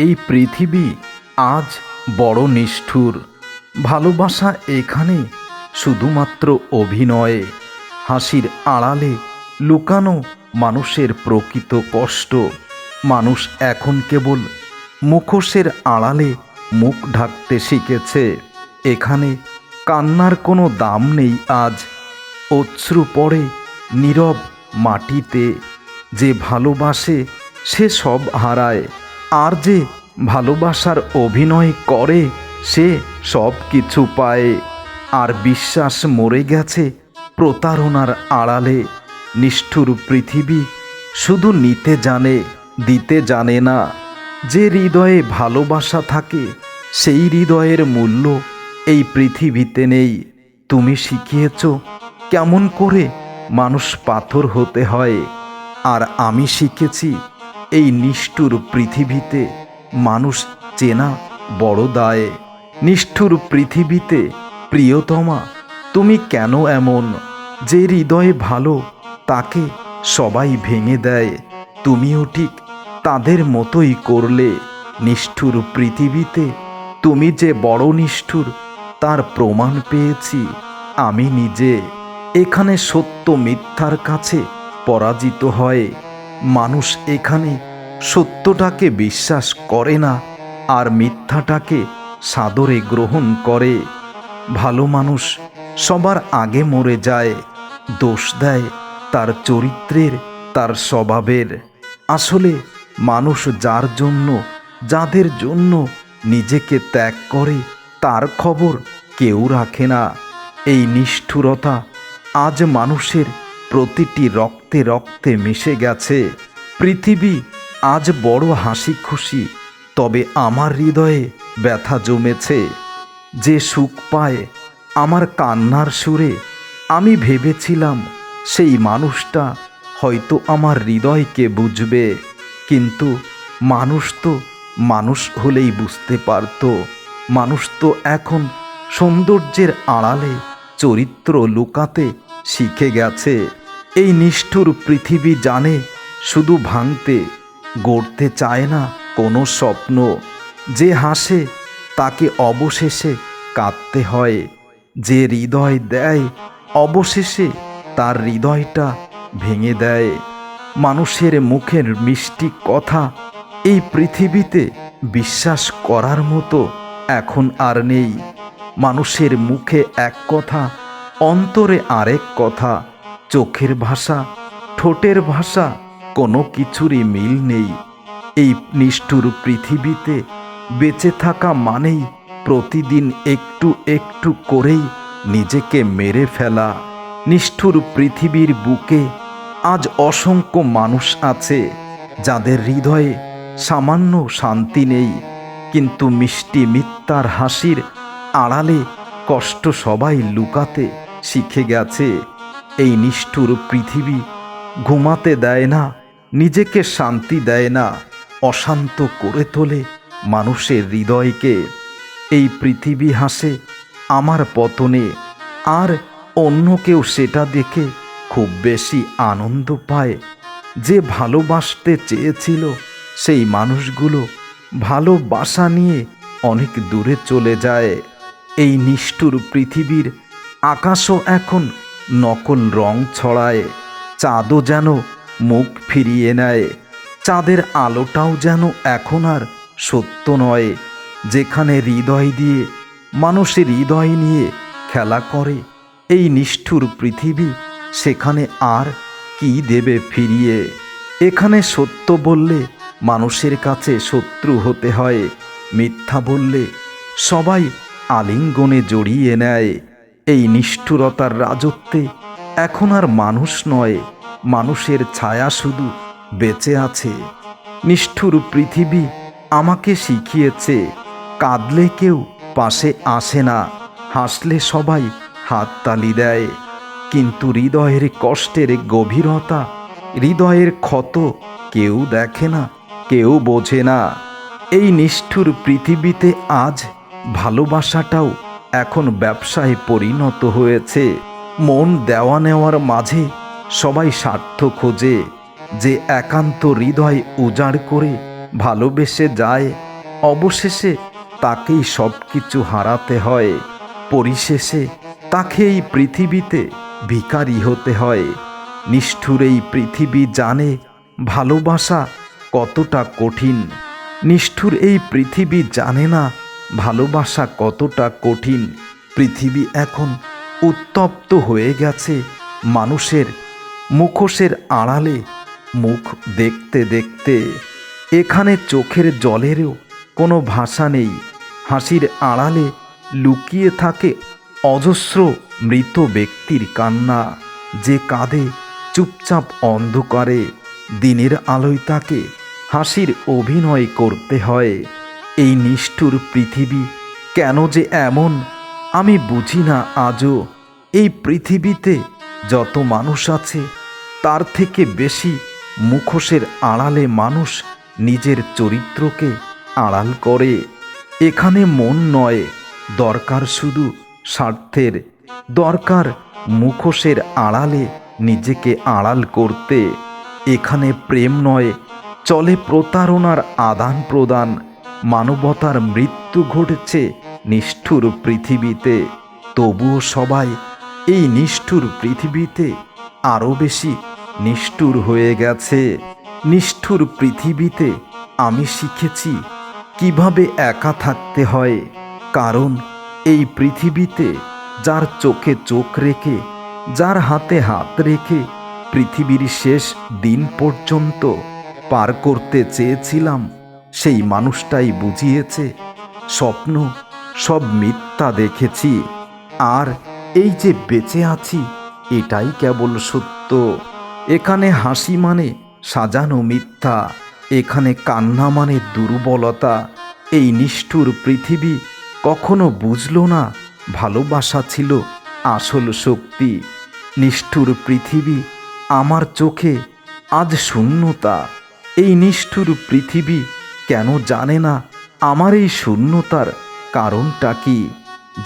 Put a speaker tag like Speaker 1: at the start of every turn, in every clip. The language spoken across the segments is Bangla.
Speaker 1: এই পৃথিবী আজ বড় নিষ্ঠুর। ভালোবাসা এখানে শুধুমাত্র অভিনয়ে। হাসির আড়ালে লুকানো মানুষের প্রকৃত কষ্ট। মানুষ এখন কেবল মুখোশের আড়ালে মুখ ঢাকতে শিখেছে। এখানে কান্নার কোনো দাম নেই আজ। অশ্রু পড়ে নীরব মাটিতে। যে ভালোবাসে সে সব হারায়, আর যে ভালোবাসার অভিনয় করে সে সব কিছু পায়। আর বিশ্বাস মরে গেছে প্রতারণার আড়ালে। নিষ্ঠুর পৃথিবী শুধু নিতে জানে, দিতে জানে না। যে হৃদয়ে ভালোবাসা থাকে সেই হৃদয়ের মূল্য এই পৃথিবীতে নেই। তুমি শিখিয়েছ কেমন করে মানুষ পাথর হতে হয়, আর আমি শিখেছি এই নিষ্ঠুর পৃথিবীতে মানুষ চেনা বড় দায়। নিষ্ঠুর পৃথিবীতে প্রিয়তমা তুমি কেন এমন? যে হৃদয়ে ভালো তাকে সবাই ভেঙে দেয়, তুমিও ঠিক তাদের মতোই করলে। নিষ্ঠুর পৃথিবীতে তুমি যে বড় নিষ্ঠুর তার প্রমাণ পেয়েছি আমি নিজে। এখানে সত্য মিথ্যার কাছে পরাজিত হয়। মানুষ এখানে সত্যটাকে বিশ্বাস করে না, আর মিথ্যাটাকে সাদরে গ্রহণ করে। ভালো মানুষ সবার আগে মরে যায়, দোষ দেয় তার চরিত্রের, তার স্বভাবের। আসলে মানুষ যার জন্য, যাদের জন্য নিজেকে ত্যাগ করে তার খবর কেউ রাখে না। এই নিষ্ঠুরতা আজ মানুষের প্রতিটি রক্তে রক্তে মিশে গেছে। পৃথিবী আজ বড় হাসি খুশি, তবে আমার হৃদয়ে ব্যথা জমেছে। যে সুখ পায় আমার কান্নার সুরে, আমি ভেবেছিলাম সেই মানুষটা হয়তো আমার হৃদয়কে বুঝবে। কিন্তু মানুষ তো মানুষ হলেই বুঝতে পারত। মানুষ তো এখন সৌন্দর্যের আড়ালে চরিত্র লুকাতে শিখে গেছে। এই নিষ্ঠুর পৃথিবী জানে শুধু ভাঙতে, গড়তে চায় না কোনো স্বপ্ন। যে হাসে তাকে অবশেষে কাঁদতে হয়, যে হৃদয় দেয় অবশেষে তার হৃদয়টা ভেঙে দেয়। মানুষের মুখের মিষ্টি কথা এই পৃথিবীতে বিশ্বাস করার মতো এখন আর নেই। মানুষের মুখে এক কথা, অন্তরে আরেক কথা। চোখের ভাষা, ঠোঁটের ভাষা, কোনো কিছুরই মিল নেই। এই নিষ্ঠুর পৃথিবীতে বেঁচে থাকা মানেই প্রতিদিন একটু একটু করেই নিজেকে মেরে ফেলা। নিষ্ঠুর পৃথিবীর বুকে আজ অসংখ্য মানুষ আছে যাদের হৃদয়ে সামান্য শান্তি নেই, কিন্তু মিষ্টি মিথ্যার হাসির আড়ালে কষ্ট সবাই লুকাতে শিখে গেছে। এই নিষ্ঠুর পৃথিবী ঘুমাতে দেয় না, নিজেকে শান্তি দেয় না, অশান্ত করে তোলে মানুষের হৃদয়কে। এই পৃথিবী হাসে আমার পতনে, আর অন্য কেউ সেটা দেখে খুব বেশি আনন্দ পায়। যে ভালোবাসতে চেয়েছিল সেই মানুষগুলো ভালোবাসা নিয়ে অনেক দূরে চলে যায়। এই নিষ্ঠুর পৃথিবীর আকাশও এখন নকল রং ছড়ায়। চাঁদও যেন মুখ ফিরিয়ে নেয়, চাঁদের আলোটাও যেন এখন আর সত্য নয়। যেখানে হৃদয় দিয়ে মানুষের হৃদয় নিয়ে খেলা করে এই নিষ্ঠুর পৃথিবী, সেখানে আর কি দেবে ফিরিয়ে? এখানে সত্য বললে মানুষের কাছে শত্রু হতে হয়, মিথ্যা বললে সবাই আলিঙ্গনে জড়িয়ে নেয়। এই নিষ্ঠুরতার রাজত্বে এখন আর মানুষ নয়, মানুষের ছায়া শুধু বেঁচে আছে। নিষ্ঠুর পৃথিবী আমাকে শিখিয়েছে কাঁদলে কেউ পাশে আসে না, হাসলে সবাই হাততালি দেয়। কিন্তু হৃদয়ের কষ্টের গভীরতা, হৃদয়ের ক্ষত কেউ দেখে না, কেউ বোঝে না। এই নিষ্ঠুর পৃথিবীতে আজ ভালোবাসাটাও এখন ব্যবসায় পরিণত হয়েছে। মন দেওয়া নেওয়ার মাঝে সবাই স্বার্থ খোঁজে। যে একান্ত হৃদয় উজাড় করে ভালোবেসে যায় অবশেষে তাকেই সব কিছু হারাতে হয়। পরিশেষে তাকে এই পৃথিবীতে ভিখারি হতে হয়। নিষ্ঠুর এই পৃথিবী জানে ভালোবাসা কতটা কঠিন। নিষ্ঠুর এই পৃথিবী জানে না ভালোবাসা কতটা কঠিন। পৃথিবী এখন উত্তপ্ত হয়ে গেছে মানুষের মুখোশের আড়ালে মুখ দেখতে দেখতে। এখানে চোখের জলেরও কোনো ভাষা নেই। হাসির আড়ালে লুকিয়ে থাকে অজস্র মৃত ব্যক্তির কান্না, যে কাঁদে চুপচাপ অন্ধকারে। দিনের আলোয় তাকে হাসির অভিনয় করতে হয়। এই নিষ্ঠুর পৃথিবী কেন যে এমন আমি বুঝি না আজও। এই পৃথিবীতে যত মানুষ আছে তার থেকে বেশি মুখোশের আড়ালে মানুষ নিজের চরিত্রকে আড়াল করে। এখানে মন নয় দরকার, শুধু স্বার্থের দরকার মুখোশের আড়ালে নিজেকে আড়াল করতে। এখানে প্রেম নয়, চলে প্রতারণার আদান প্রদান। মানবতার মৃত্যু ঘটেছে নিষ্ঠুর পৃথিবীতে। তবুও সবাই এই নিষ্ঠুর পৃথিবীতে আরও বেশি নিষ্ঠুর হয়ে গেছে। নিষ্ঠুর পৃথিবীতে আমি শিখেছি কিভাবে একা থাকতে হয়। কারণ এই পৃথিবীতে যার চোখে চোখ রেখে, যার হাতে হাত রেখে পৃথিবীর শেষ দিন পর্যন্ত পার করতে চেয়েছিলাম, সেই মানুষটাই বুঝিয়েছে স্বপ্ন সব মিথ্যা দেখেছি। আর এই যে বেঁচে আছি এটাই কেবল সত্য। এখানে হাসি মানে সাজানো মিথ্যা, এখানে কান্না মানে দুর্বলতা। এই নিষ্ঠুর পৃথিবী কখনো বুঝলো না ভালোবাসা ছিল আসল শক্তি। নিষ্ঠুর পৃথিবী আমার চোখে আজ শূন্যতা। এই নিষ্ঠুর পৃথিবী কেন জানে না আমার এই শূন্যতার কারণটা কি।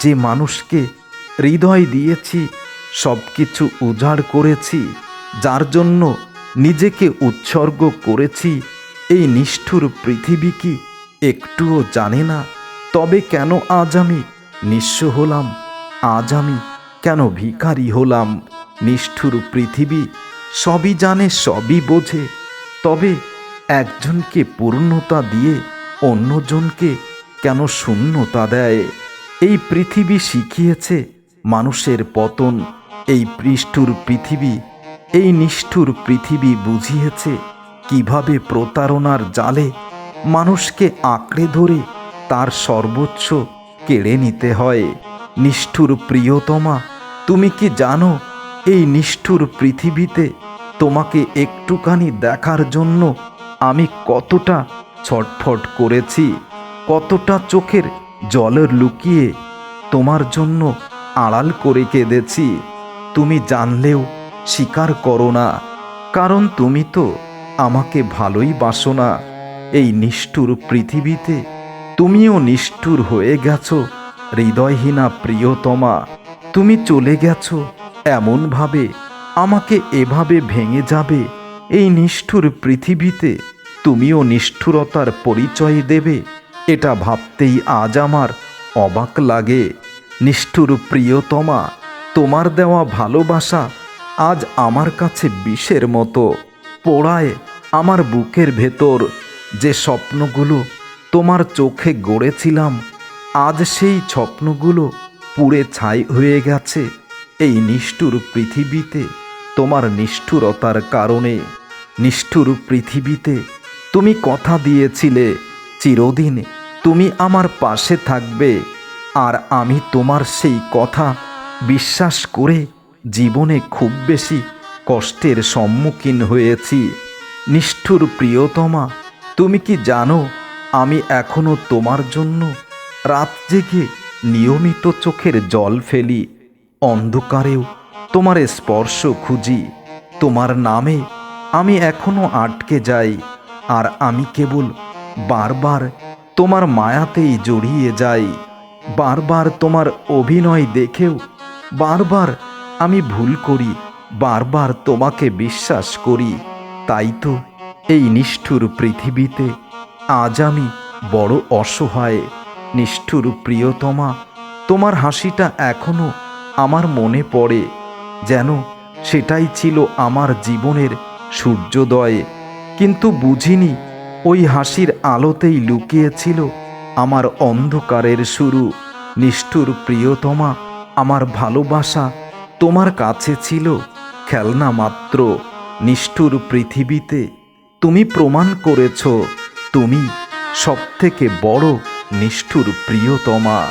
Speaker 1: যে মানুষকে হৃদয় দিয়েছি, সব কিছু উজাড় করেছি, যার জন্য নিজেকে উৎসর্গ করেছি, এই নিষ্ঠুর পৃথিবী কি একটুও জানে না? তবে কেন আজ আমি নিঃস্ব হলাম? আজ আমি কেন ভিখারি হলাম? নিষ্ঠুর পৃথিবী সবই জানে, সবই বোঝে, তবে একজনকে পূর্ণতা দিয়ে অন্যজনকে কেন শূন্যতা দেয়? এই পৃথিবী শিখিয়েছে মানুষের পতন। এই নিষ্ঠুর পৃথিবী, এই নিষ্ঠুর পৃথিবী বুঝিয়েছে কিভাবে প্রতারণার জালে মানুষকে আঁকড়ে ধরে তার সর্বোচ্চ কেড়ে নিতে হয়। নিষ্ঠুর প্রিয়তমা, তুমি কি জানো এই নিষ্ঠুর পৃথিবীতে তোমাকে একটুখানি দেখার জন্য আমি কতটা ছটফট করেছি, কতটা চোখের জলের লুকিয়ে তোমার জন্য আড়াল করে কেঁদেছি। তুমি জানলেও স্বীকার করো না, কারণ তুমি তো আমাকে ভালোই বাসো না। এই নিষ্ঠুর পৃথিবীতে তুমিও নিষ্ঠুর হয়ে গেছো হৃদয়হীনা প্রিয়তমা। তুমি চলে গেছো এমনভাবে, আমাকে এভাবে ভেঙে যাবে। এই নিষ্ঠুর পৃথিবীতে তুমিও নিষ্ঠুরতার পরিচয় দেবে, এটা ভাবতেই আজ আমার অবাক লাগে। নিষ্ঠুর প্রিয়তমা, তোমার দেওয়া ভালোবাসা আজ আমার কাছে বিষের মতো পোড়ায় আমার বুকের ভেতর। যে স্বপ্নগুলো তোমার চোখে গড়েছিলাম, আজ সেই স্বপ্নগুলো পুড়ে ছাই হয়ে গেছে এই নিষ্ঠুর পৃথিবীতে তোমার নিষ্ঠুরতার কারণে। নিষ্ঠুর পৃথিবীতে তুমি কথা দিয়েছিলে চিরদিন তুমি আমার পাশে থাকবে, আর আমি তোমার সেই কথা বিশ্বাস করে জীবনে খুব বেশি কষ্টের সম্মুখীন হয়েছি। নিষ্ঠুর প্রিয়তমা, তুমি কি জানো আমি এখনো তোমার জন্য রাত জেগে নিয়মিত চোখের জল ফেলি, অন্ধকারেও তোমার স্পর্শ খুঁজি। তোমার নামে আমি এখনো আটকে যাই, আর আমি কেবল বারবার তোমার মায়াতেই জড়িয়ে যাই। বারবার তোমার অভিনয় দেখেও বারবার আমি ভুল করি, বারবার তোমাকে বিশ্বাস করি। তাই তো এই নিষ্ঠুর পৃথিবীতে আজ আমি বড় অসহায়। নিষ্ঠুর প্রিয়তমা, তোমার হাসিটা এখনো আমার মনে পড়ে, যেন সেটাই ছিল আমার জীবনের সূর্যোদয়। কিন্তু বুঝিনি ওই হাসির আলোতেই লুকিয়েছিল আমার অন্ধকারের শুরু। নিষ্ঠুর প্রিয়তমা, আমার ভালোবাসা তোমার কাছে ছিল খেলনা মাত্র। নিষ্ঠুর পৃথিবীতে তুমি প্রমাণ করেছ তুমি সবথেকে বড় নিষ্ঠুর প্রিয়তমা।